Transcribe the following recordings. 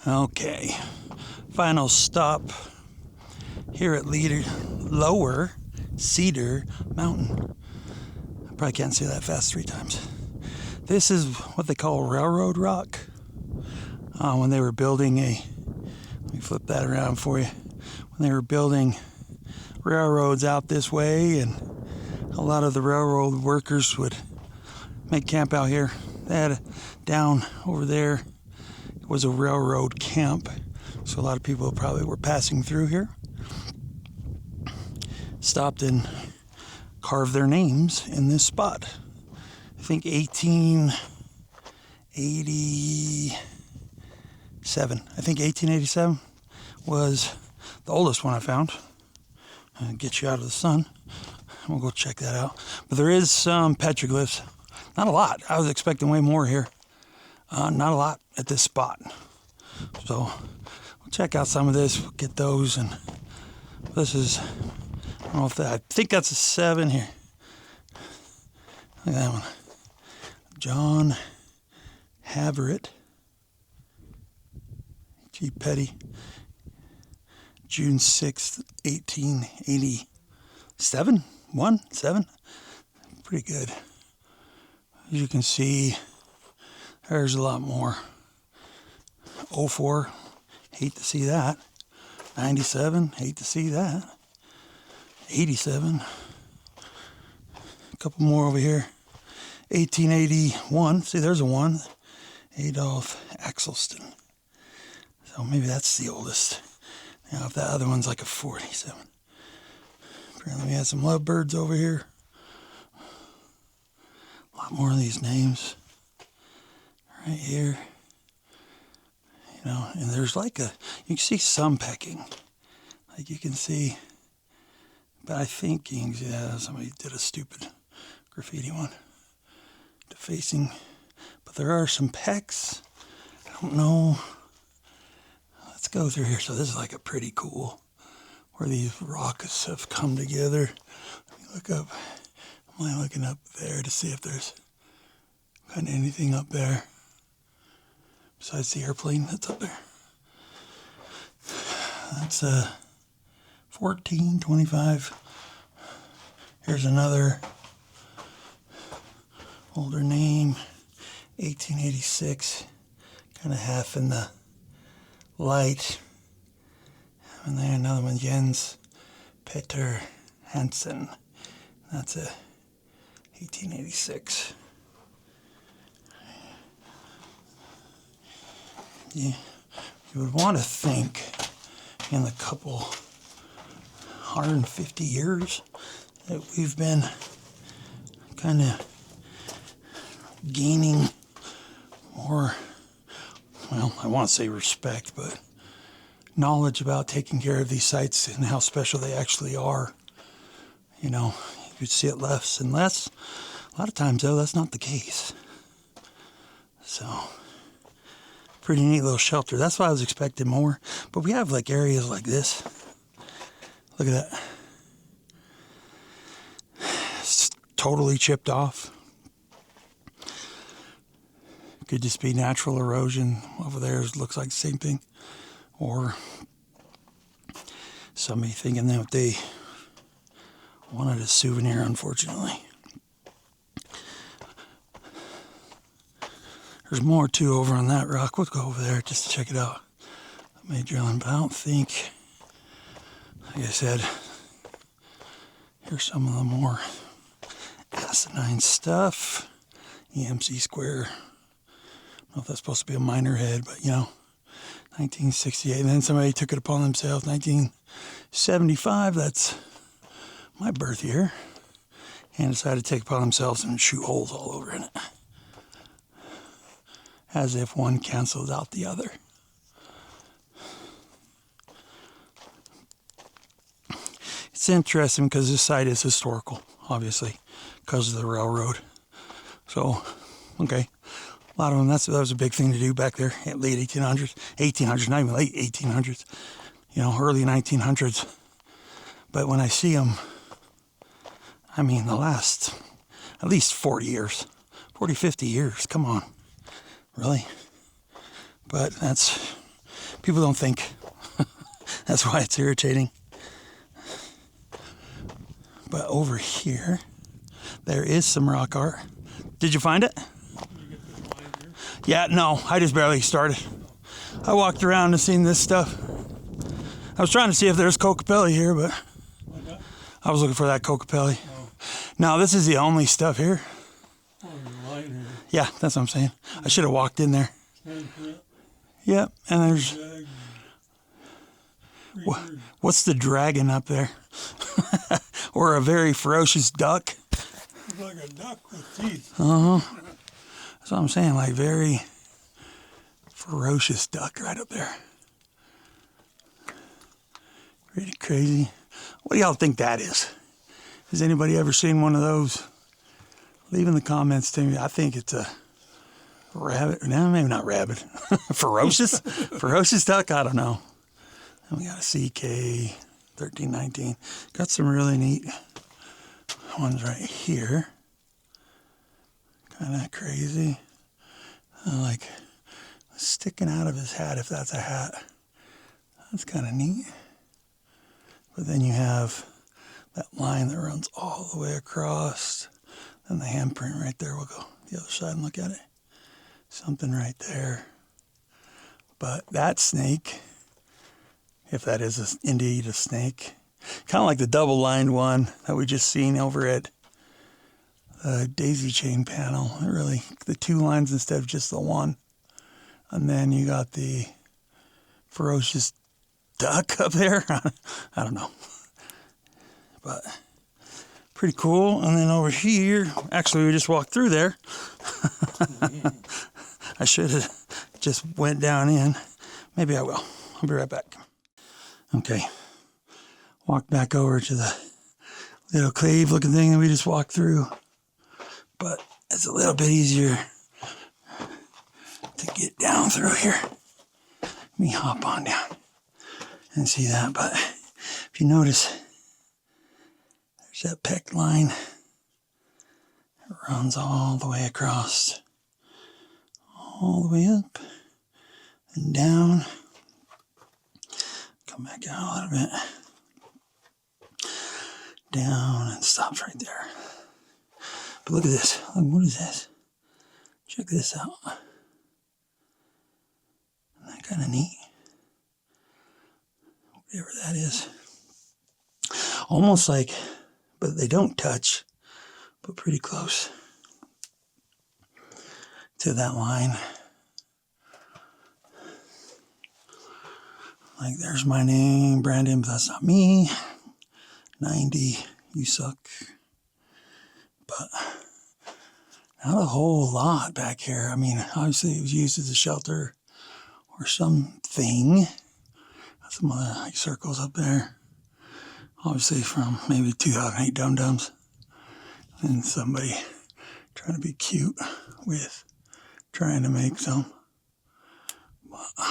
Okay, final stop here at Lower Cedar Mountain. I probably can't say that fast 3 times. This is what they call railroad rock. When they were building let me flip that around for you. When they were building railroads out this way, and a lot of the railroad workers would make camp out here. They had down over there was a railroad camp, so a lot of people probably were passing through here, stopped and carved their names in this spot. I think 1887. I think 1887 was the oldest one I found. Get you out of the sun. We'll go check that out. But there is some petroglyphs. Not a lot. I was expecting way more here. Not a lot at this spot. So we'll check out some of this. We'll get those. And this is, I don't know if that, I think that's a 7 here. Look at that one. John Haveritt. G. Petty. June 6th, 1887. 7. Pretty good. As you can see, there's a lot more. 04, hate to see that. 97, hate to see that. 87, a couple more over here. 1881, see there's a 1. Adolf Axelston. So maybe that's the oldest. Now if that other one's like a 47. Apparently we had some lovebirds over here. A lot more of these names right here. You know, and there's like you can see some pecking. Like you can see, but I think you can see that somebody did a stupid graffiti one. Defacing. But there are some pecks. I don't know. Let's go through here. So this is like a pretty cool, where these rocks have come together. Let me look up. I'm only looking up there to see if there's kind of anything up there besides the airplane that's up there. That's 1425. Here's another older name, 1886. Kind of half in the light. And then another one, Jens Peter Hansen. That's a 1886. Yeah, you would want to think in the couple 150 years that we've been kind of gaining more, well, I want to say respect, but knowledge about taking care of these sites and how special they actually are. You know, you see it less and less. A lot of times, though, that's not the case. So, pretty neat little shelter. That's why I was expecting more. But we have like areas like this. Look at that. It's totally chipped off. Could just be natural erosion. Over there looks like the same thing. Or somebody thinking that they wanted a souvenir, unfortunately. There's more too over on that rock. We'll go over there just to check it out. I may drill in, but I don't think, like I said, here's some of the more asinine stuff. EMC square. I don't know if that's supposed to be a minor head, but you know, 1968. And then somebody took it upon themselves, 1975. That's my birth year. And decided to take it upon themselves and shoot holes all over in it. As if one cancels out the other. It's interesting because this site is historical, obviously, because of the railroad. So, okay, a lot of them, that was a big thing to do back there, at late 1800s, not even late 1800s, you know, early 1900s. But when I see them, I mean, the last, at least 40 years, 40, 50 years, come on. Really? But that's People don't think. That's why it's irritating. But over here, there is some rock art. Did you find it? Did you get this line here? Yeah, no, I just barely started. I walked around and seen this stuff. I was trying to see if there's Cocopelli here, but I was looking for that Cocopelli. Oh. No, this is the only stuff here. Oh, there's a line here. Yeah, that's what I'm saying. I should have walked in there. Handprint, Yep, and there's... jag, What's the dragon up there? Or a very ferocious duck? It's like a duck with teeth. Uh-huh. That's what I'm saying, like very ferocious duck right up there. Pretty crazy. What do y'all think that is? Has anybody ever seen one of those? Leave in the comments to me. I think it's a rabbit. No, maybe not rabbit. Ferocious? Ferocious duck? I don't know. And we got a CK 1319. Got some really neat ones right here. Kind of crazy. Like sticking out of his hat, if that's a hat. That's kind of neat. But then you have that line that runs all the way across. Then the handprint right there. We'll go the other side and look at it. Something right there. But that snake, if that is indeed a snake, kind of like the double-lined one that we just seen over at the daisy chain panel. Really, the two lines instead of just the one. And then you got the ferocious duck up there. I don't know. But pretty cool. And then over here, actually we just walked through there. I should have just went down in. Maybe I will. I'll be right back. Okay. Walked back over to the little cave looking thing that we just walked through. But it's a little bit easier to get down through here. Let me hop on down and see that. But if you notice, there's that pecked line. It runs all the way across, all the way up and down. Come back down a little bit. Down and stops right there. But look at this. Look, what is this? Check this out. Isn't that kind of neat? Whatever that is. Almost like, but they don't touch, but pretty close to that line. Like, there's my name, Brandon, but that's not me. 90, you suck. But not a whole lot back here. I mean, obviously it was used as a shelter or something. Got some other like circles up there. Obviously from maybe 2008 dum-dums. And somebody trying to be cute with trying to make some. But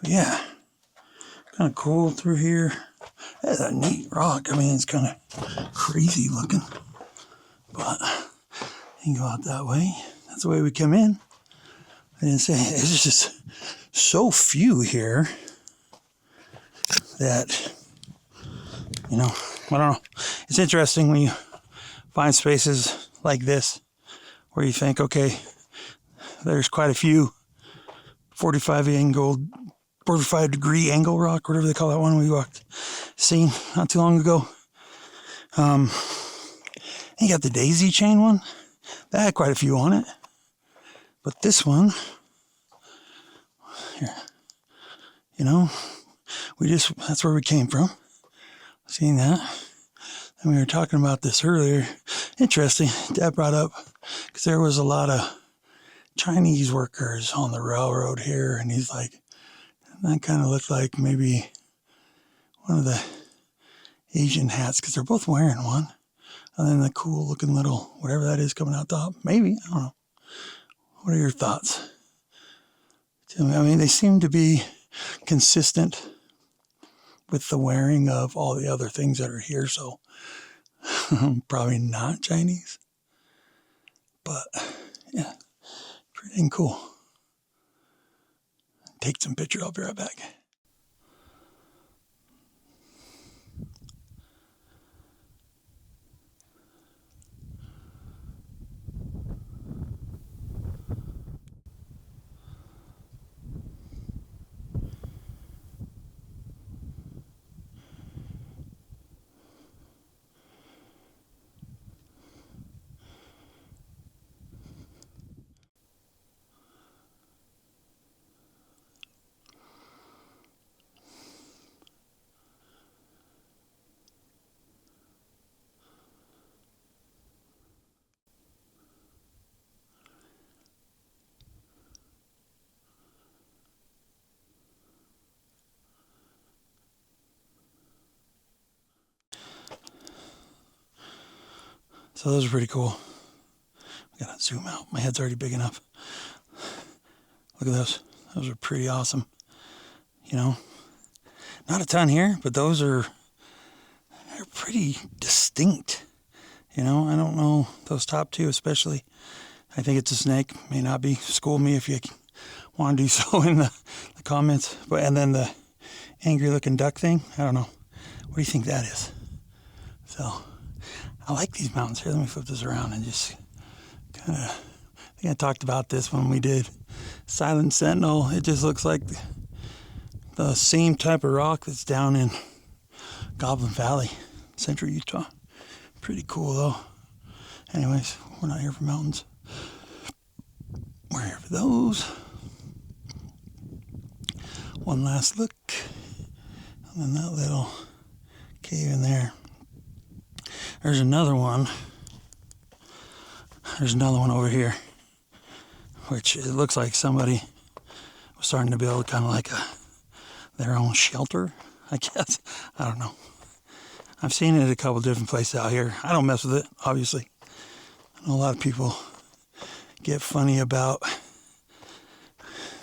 yeah, kind of cool through here. That's a neat rock. I mean, it's kind of crazy looking. But you can go out that way. That's the way we come in. I didn't say, it's just so few here that, you know, I don't know. It's interesting when you find spaces like this where you think, okay, there's quite a few 45 degree angle rock, whatever they call that one we seen not too long ago. You got the daisy chain one. That had quite a few on it. But this one, here, you know, that's where we came from. Seeing that. And we were talking about this earlier. Interesting. Dad brought up, because there was a lot of Chinese workers on the railroad here. And he's like, that kind of looked like maybe one of the Asian hats, because they're both wearing one. And then the cool looking little, whatever that is coming out top. Maybe, I don't know. What are your thoughts? Tell me. I mean, they seem to be consistent with the wearing of all the other things that are here. So probably not Chinese. But yeah, pretty cool. take some pictures. I'll be right back. So those are pretty cool. I gotta zoom out. My head's already big enough. Look at those. Those are pretty awesome. You know, not a ton here, but they're pretty distinct. You know, I don't know those top two especially. I think it's a snake. May not be. School me if you want to do so in the comments. But and then the angry looking duck thing. I don't know. What do you think that is? So I like these mountains here. Let me flip this around and just kind of, I think I talked about this when we did Silent Sentinel. It just looks like the same type of rock that's down in Goblin Valley, central Utah. Pretty cool though. Anyways, we're not here for mountains. We're here for those. One last look. And then that little cave in there. There's another one. There's another one over here, which it looks like somebody was starting to build kind of like their own shelter, I guess. I don't know. I've seen it at a couple different places out here. I don't mess with it, obviously. I know a lot of people get funny about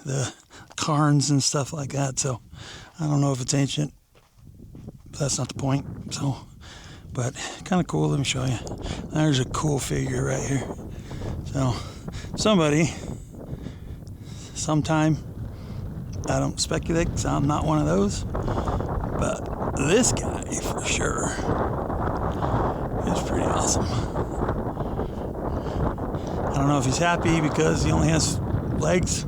the cairns and stuff like that, so I don't know if it's ancient, but that's not the point. So, but kind of cool. Let me show you. There's a cool figure right here. So somebody, sometime, I don't speculate because I'm not one of those, but this guy for sure is pretty awesome. I don't know if he's happy because he only has legs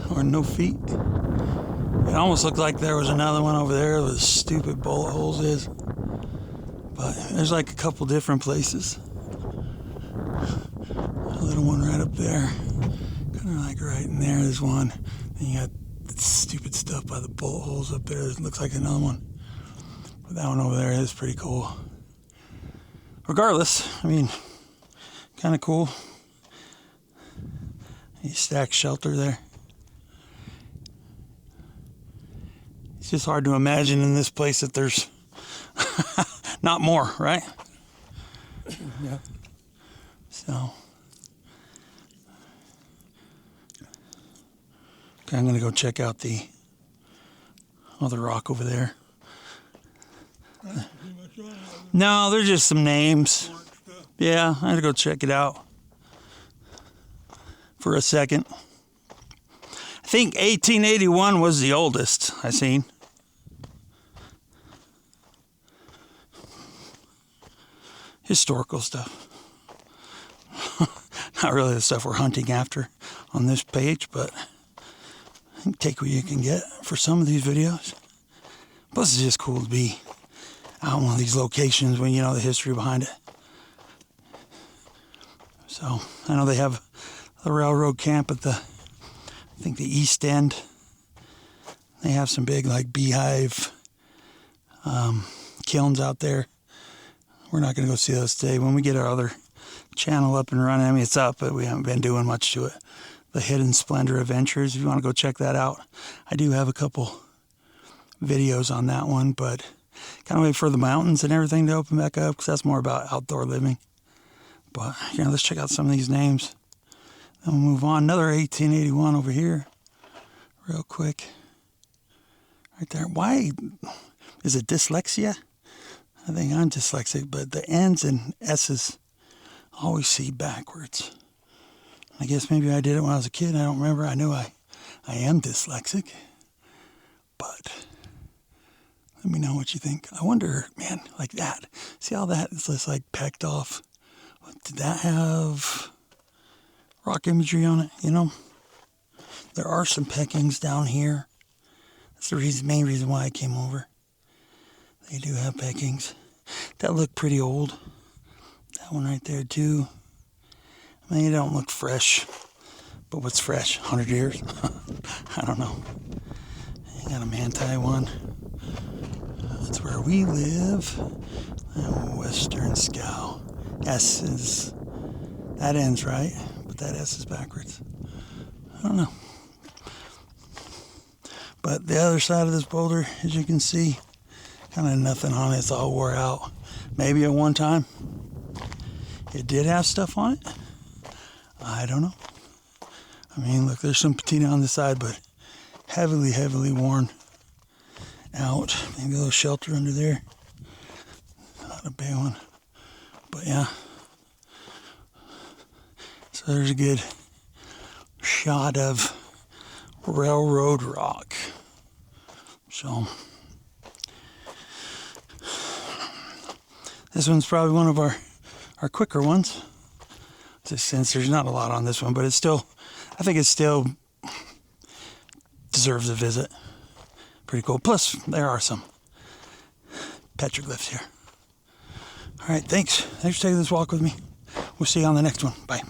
or no feet. It almost looked like there was another one over there with stupid bullet holes is. But there's like a couple different places. A little one right up there. Kind of like right in there, there's one. Then you got that stupid stuff by the bullet holes up there. It looks like another one. But that one over there is pretty cool. Regardless, I mean, kind of cool. You stack shelter there. It's just hard to imagine in this place that there's not more, right? Yeah. So, okay, I'm gonna go check out the other rock over there. That's pretty much all. No, there's just some names. Orange stuff. Yeah, I had to go check it out for a second. I think 1881 was the oldest I seen. Historical stuff. Not really the stuff we're hunting after on this page, but take what you can get for some of these videos. Plus, it's just cool to be out in one of these locations when you know the history behind it. So, I know they have a railroad camp at I think the east end. They have some big like beehive kilns out there. We're not going to go see those today. When we get our other channel up and running, I mean, it's up, but we haven't been doing much to it. The Hidden Splendor Adventures, if you want to go check that out. I do have a couple videos on that one, but kind of wait for the mountains and everything to open back up because that's more about outdoor living. But, yeah, let's check out some of these names. Then we'll move on. Another 1881 over here. Real quick. Right there. Why? Is it dyslexia? I think I'm dyslexic, but the N's and S's always see backwards. I guess maybe I did it when I was a kid. I don't remember. I knew I I am dyslexic, but let me know what you think. I wonder, man, like that. See how that is just like pecked off? Did that have rock imagery on it? You know, there are some peckings down here. That's the main reason why I came over. They do have peckings. That looked pretty old. That one right there too. I mean, they don't look fresh. But what's fresh? 100 years? I don't know. I got a manti one. That's where we live. Western Scow. S is... That ends right, but that S is backwards. I don't know. But the other side of this boulder, as you can see, kind of nothing on it. It's all wore out. Maybe at one time it did have stuff on it. I don't know. I mean, look, there's some patina on the side, but heavily, heavily worn out. Maybe a little shelter under there. Not a big one. But yeah. So there's a good shot of railroad rock. So this one's probably one of our quicker ones. Since there's not a lot on this one, but it's still, I think it still deserves a visit. Pretty cool. Plus, there are some petroglyphs here. All right, thanks. Thanks for taking this walk with me. We'll see you on the next one. Bye.